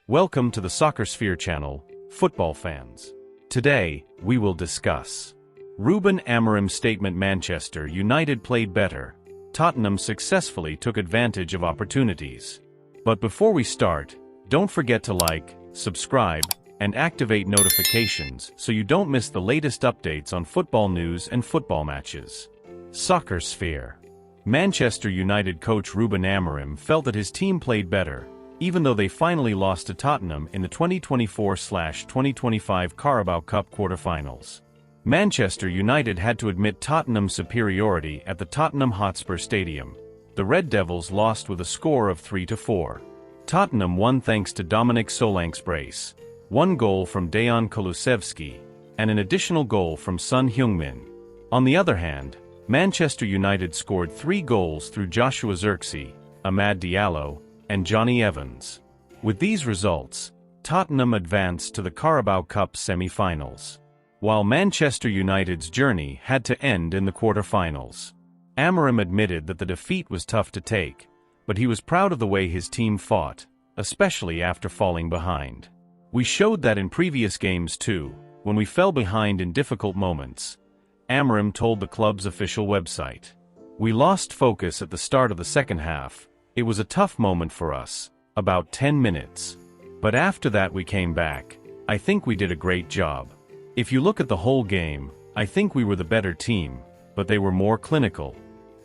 Welcome to the Soccer Sphere channel, football fans. Today, we will discuss Ruben Amorim's statement: Manchester United played better. Tottenham successfully took advantage of opportunities. But before we start, don't forget to like, subscribe, and activate notifications so you don't miss the latest updates on football news and football matches. Soccer Sphere. Manchester United coach Ruben Amorim felt that his team played better, even though they finally lost to Tottenham in the 2024/2025 Carabao Cup quarter-finals. Manchester United had to admit Tottenham's superiority at the Tottenham Hotspur Stadium. The Red Devils lost with a score of 3-4. Tottenham won thanks to Dominic Solank's brace, one goal from Dejan Kulusevski, and an additional goal from Son Heung-min. On the other hand, Manchester United scored 3 goals through Joshua Zirkzee, Amad Diallo, and Johnny Evans. With these results, Tottenham advanced to the Carabao Cup semi-finals, while Manchester United's journey had to end in the quarter-finals. Amorim admitted that the defeat was tough to take, but he was proud of the way his team fought, especially after falling behind. "We showed that in previous games too, when we fell behind in difficult moments," Amorim told the club's official website. "We lost focus at the start of the second half. It was a tough moment for us, about 10 minutes. But after that we came back. I think we did a great job. If you look at the whole game, I think we were the better team, but they were more clinical.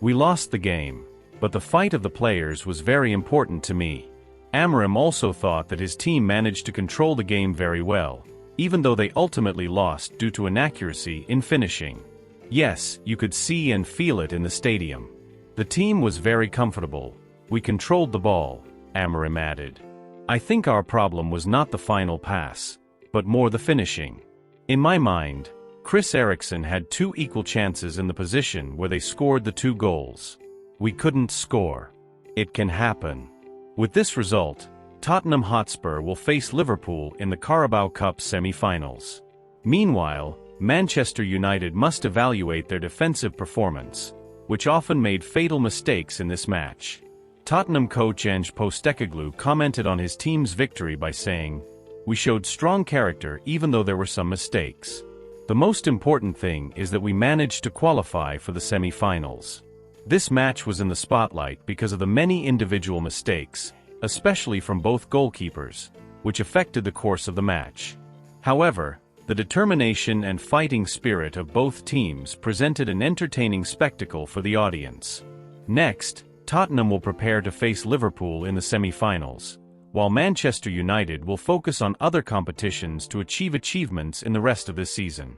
We lost the game, but the fight of the players was very important to me." Amorim also thought that his team managed to control the game very well, even though they ultimately lost due to inaccuracy in finishing. "Yes, you could see and feel it in the stadium. The team was very comfortable. We controlled the ball," Amorim added. "I think our problem was not the final pass, but more the finishing. In my mind, Chris Eriksen had 2 equal chances in the position where they scored the 2 goals. We couldn't score. It can happen." With this result, Tottenham Hotspur will face Liverpool in the Carabao Cup semi-finals. Meanwhile, Manchester United must evaluate their defensive performance, which often made fatal mistakes in this match. Tottenham coach Ange Postecoglou commented on his team's victory by saying, "We showed strong character even though there were some mistakes. The most important thing is that we managed to qualify for the semi-finals." This match was in the spotlight because of the many individual mistakes, especially from both goalkeepers, which affected the course of the match. However, the determination and fighting spirit of both teams presented an entertaining spectacle for the audience. Next, Tottenham will prepare to face Liverpool in the semi-finals, while Manchester United will focus on other competitions to achieve achievements in the rest of this season.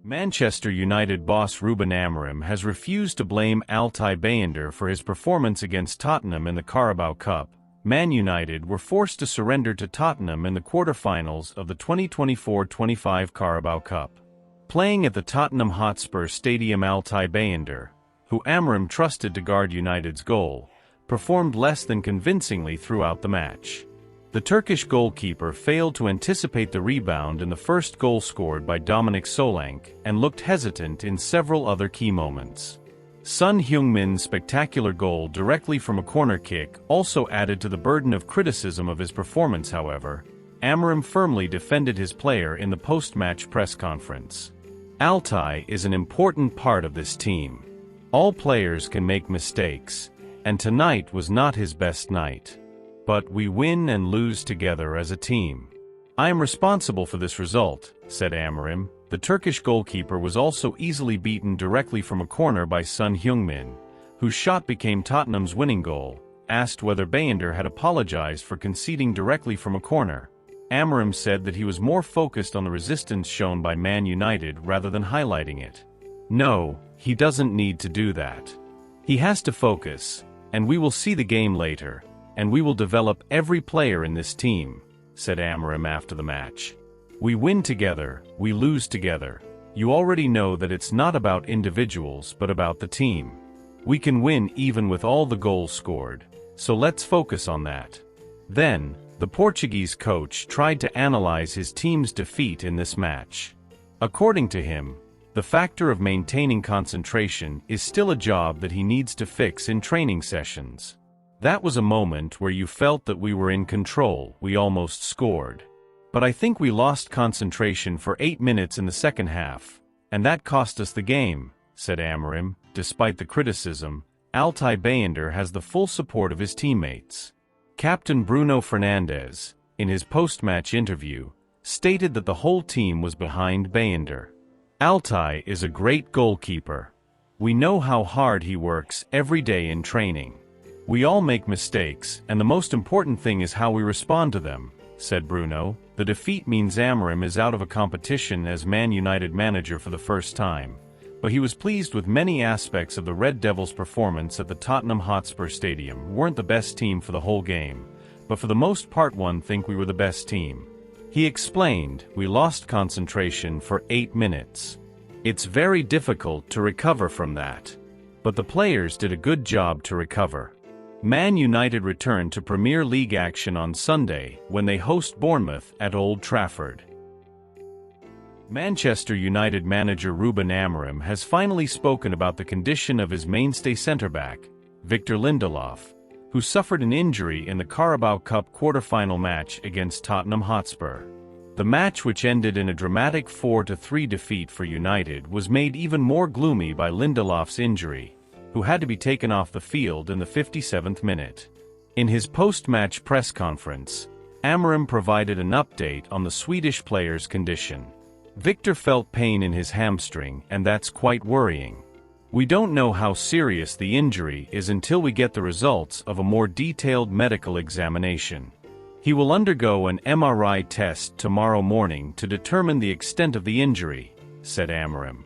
Manchester United boss Ruben Amorim has refused to blame Altay Bayindir for his performance against Tottenham in the Carabao Cup. Man United were forced to surrender to Tottenham in the quarter-finals of the 2024-25 Carabao Cup. Playing at the Tottenham Hotspur Stadium, Altay Bayindir, who Amorim trusted to guard United's goal, performed less than convincingly throughout the match. The Turkish goalkeeper failed to anticipate the rebound in the first goal scored by Dominic Solank and looked hesitant in several other key moments. Son Heung-min's spectacular goal directly from a corner kick also added to the burden of criticism of his performance. However, Amorim firmly defended his player in the post-match press conference. "Altay is an important part of this team. All players can make mistakes, and tonight was not his best night. But we win and lose together as a team. I am responsible for this result," said Amorim. The Turkish goalkeeper was also easily beaten directly from a corner by Son Heung-min, whose shot became Tottenham's winning goal. Asked whether Bayindir had apologized for conceding directly from a corner, Amorim said that he was more focused on the resistance shown by Man United rather than highlighting it. "No, he doesn't need to do that. He has to focus, and we will see the game later, and we will develop every player in this team," said Amorim after the match. "We win together, we lose together. You already know that it's not about individuals but about the team. We can win even with all the goals scored, so let's focus on that." Then, the Portuguese coach tried to analyze his team's defeat in this match. According to him, the factor of maintaining concentration is still a job that he needs to fix in training sessions. That was a moment where you felt that we were in control, we almost scored. But I think we lost concentration for 8 minutes in the second half, and that cost us the game, said Amorim. Despite the criticism, Altay Bayindir has the full support of his teammates. Captain Bruno Fernandes, in his post-match interview, stated that the whole team was behind Bayindir. Altay is a great goalkeeper. We know how hard he works every day in training. We all make mistakes, and the most important thing is how we respond to them, said Bruno. The defeat means Amorim is out of a competition as Man United manager for the first time, but he was pleased with many aspects of the Red Devils' performance at the Tottenham Hotspur Stadium. We weren't the best team for the whole game, but for the most part think we were the best team. He explained, we lost concentration for 8 minutes. It's very difficult to recover from that. But the players did a good job to recover. Man United returned to Premier League action on Sunday when they host Bournemouth at Old Trafford. Manchester United manager Ruben Amorim has finally spoken about the condition of his mainstay centre-back, Victor Lindelof, who suffered an injury in the Carabao Cup quarter-final match against Tottenham Hotspur. The match, which ended in a dramatic 4-3 defeat for United, was made even more gloomy by Lindelof's injury, who had to be taken off the field in the 57th minute. In his post-match press conference, Amorim provided an update on the Swedish player's condition. Victor felt pain in his hamstring, and that's quite worrying. We don't know how serious the injury is until we get the results of a more detailed medical examination. He will undergo an MRI test tomorrow morning to determine the extent of the injury, said Amorim.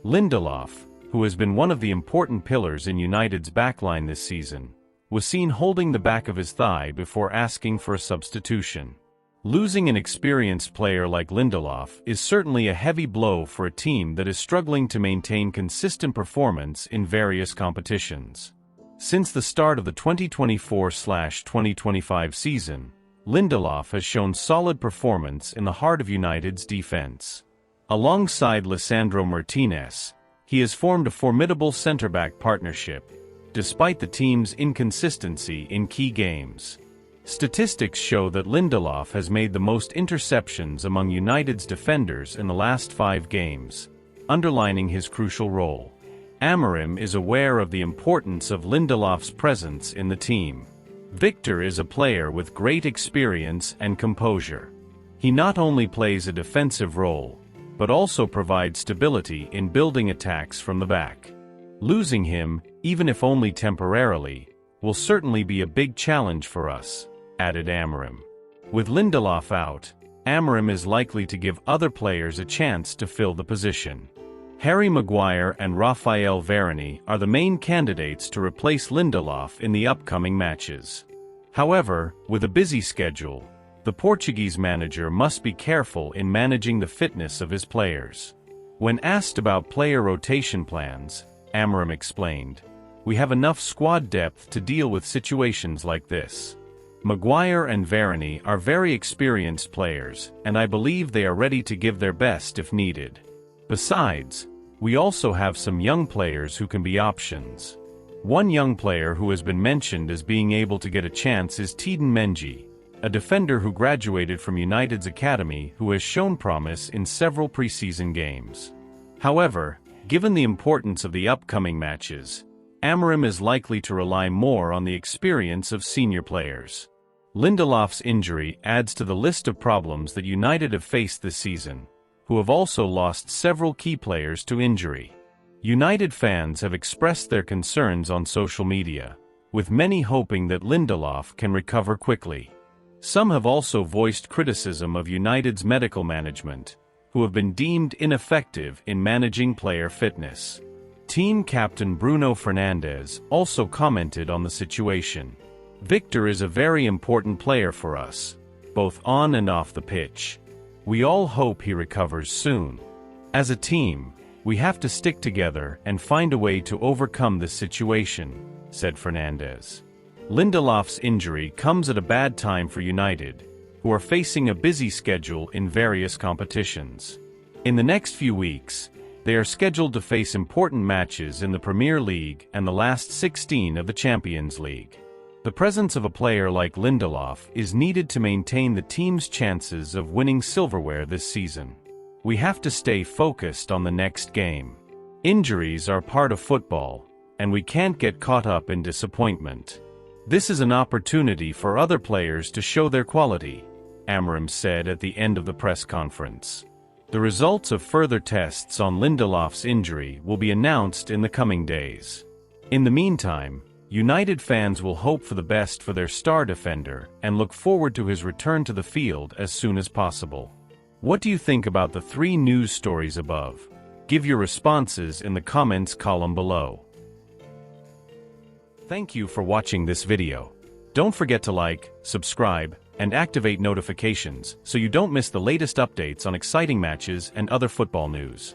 Lindelof, who has been one of the important pillars in United's backline this season, was seen holding the back of his thigh before asking for a substitution. Losing an experienced player like Lindelof is certainly a heavy blow for a team that is struggling to maintain consistent performance in various competitions. Since the start of the 2024-2025 season, Lindelof has shown solid performance in the heart of United's defense. Alongside Lisandro Martinez, he has formed a formidable centre-back partnership, despite the team's inconsistency in key games. Statistics show that Lindelof has made the most interceptions among United's defenders in the last 5 games, underlining his crucial role. Amorim is aware of the importance of Lindelof's presence in the team. Victor is a player with great experience and composure. He not only plays a defensive role, but also provides stability in building attacks from the back. Losing him, even if only temporarily, will certainly be a big challenge for us, added Amorim. With Lindelof out, Amorim is likely to give other players a chance to fill the position. Harry Maguire and Raphael Varane are the main candidates to replace Lindelof in the upcoming matches. However, with a busy schedule, the Portuguese manager must be careful in managing the fitness of his players. When asked about player rotation plans, Amorim explained, "We have enough squad depth to deal with situations like this. Maguire and Varane are very experienced players, and I believe they are ready to give their best if needed. Besides, we also have some young players who can be options." One young player who has been mentioned as being able to get a chance is Teden Mengi, a defender who graduated from United's academy who has shown promise in several preseason games. However, given the importance of the upcoming matches, Amorim is likely to rely more on the experience of senior players. Lindelof's injury adds to the list of problems that United have faced this season, who have also lost several key players to injury. United fans have expressed their concerns on social media, with many hoping that Lindelof can recover quickly. Some have also voiced criticism of United's medical management, who have been deemed ineffective in managing player fitness. Team captain Bruno Fernandes also commented on the situation. "Victor is a very important player for us, both on and off the pitch. We all hope he recovers soon. As a team, we have to stick together and find a way to overcome this situation," said Fernandes. Lindelof's injury comes at a bad time for United, who are facing a busy schedule in various competitions. In the next few weeks, they are scheduled to face important matches in the Premier League and the last 16 of the Champions League. The presence of a player like Lindelof is needed to maintain the team's chances of winning silverware this season. We have to stay focused on the next game. Injuries are part of football, and we can't get caught up in disappointment. This is an opportunity for other players to show their quality, Amorim said at the end of the press conference. The results of further tests on Lindelof's injury will be announced in the coming days. In the meantime, United fans will hope for the best for their star defender and look forward to his return to the field as soon as possible. What do you think about the 3 news stories above? Give your responses in the comments column below. Thank you for watching this video. Don't forget to like, subscribe, and activate notifications so you don't miss the latest updates on exciting matches and other football news.